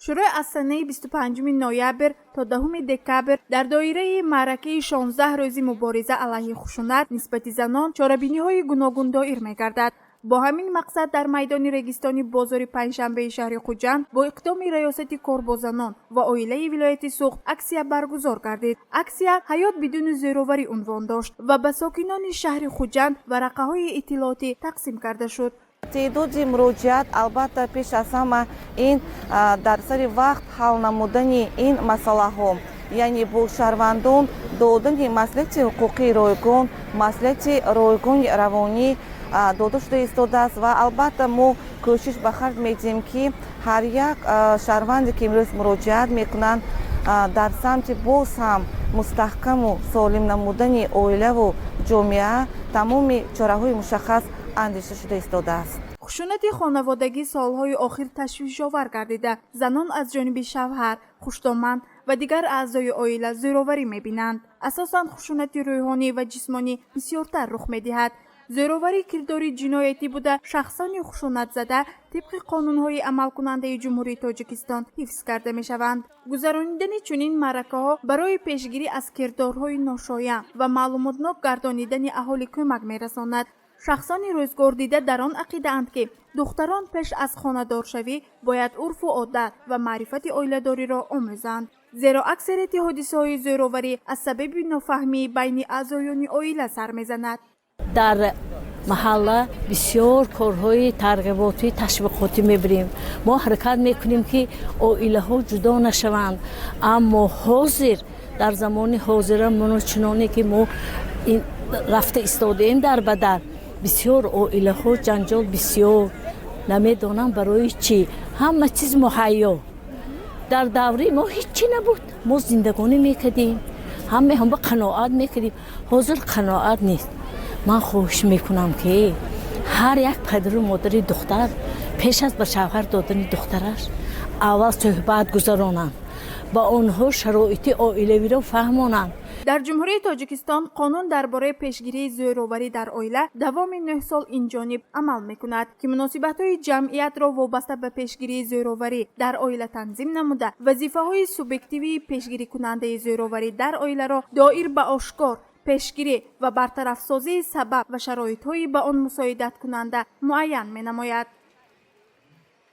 شروع از سنه 25 نوامبر تا 10 دکبر در دایره معرکه 16 روزی مبارزه علیه خشونت نسبت زنان چاره‌بینی‌های گوناگون دایر می‌گردد. با همین مقصد در میدان رگستانی بازار پنجشنبه شهر خوجند با اقدام ریاست کار با زنان و عائله ولایت سوخت اکسیه برگزار گردید. اکسیه حیات بدون زیروری عنوان داشت و به ساکنان شهر خوجند ورقه‌های اطلاعاتی تقسیم کرده شد. تعداد مراجعات البته پیش از همه این در سر وقت حل نمودن این مسئله ها، یعنی با شهروندان دادن مصلحت حقوقی رایگان، مصلحت رایگان روانی داده شده ایستاده است و البته ما کوشش به خرج می‌دهیم که هر یک شهروندی که امروز مراجعت میکنند در سمت باز هم مستحکم و سالم نمودن عائله و جامعه تمام چاره‌های مشخص اندیشه شده ایستاده است. خشونت خانوادگی سالهای آخر تشویش‌آور گردیده. زنان از جانب شوهر، خوش‌دامن و دیگر اعضای عائله زیرآوری می‌بینند. اساساً خشونت روحانی و جسمانی بسیارتر رخ می‌دهد. زیرآوری کرداری جنایتی بوده شخصانی خشونت زده طبق قانون‌های عمل کننده جمهوری تاجیکستان حفظ کرده می‌شوند. گذراندن چنین معرکه‌ها برای پیشگیری از کردارهای ناشایان و معلوماتناک گردانیدن اهالی کمک می‌رساند. شخصانی روزگار دیده در آن عقیده اند که دختران پیش از خانه‌دارشوی باید عرف و عادت و معرفت عائله‌داری را آموزند، زیرا اکثریت حادثه‌های زیرآوری از سبب نافهمی بین اعضایان عائله سر می‌زند. در محله بسیار کارهای ترغیباتی تشویقاتی میبریم. ما حرکت میکنیم که عائله ها جدا نشوند، اما حاضر در زمان حاضر ما چنانه که ما این رفته ایستادیم در بدر بسیار عائله ها جنجال بسیار نمیدانم برای چی. همه چیز مهیا در دوره ما هیچی نبود، ما زندگانی میکردیم، هم به قناعت میکردیم. حاضر قناعت نیست. من خواهش میکنم که هر یک پدر و مادر دختر پیش از به شوهر دادن دخترش اول صحبت گذارانند، با آنها شرایط عائلوی را فهمانند. در جمهوری تاجیکستان قانون درباره پیشگیری زیرآوری در عائله دوام 9 سال این جانب عمل میکند که مناسبت‌های جمعیت را وابسته به پیشگیری زیرآوری در عائله تنظیم نموده. وظیفه‌های سوبیکتیوی پیشگیری کننده زیرآوری در عائله را دایر به آشکار، پیشگیری و برطرف سازی سبب و شرایط‌های به آن مساعدت کننده معین می‌نماید.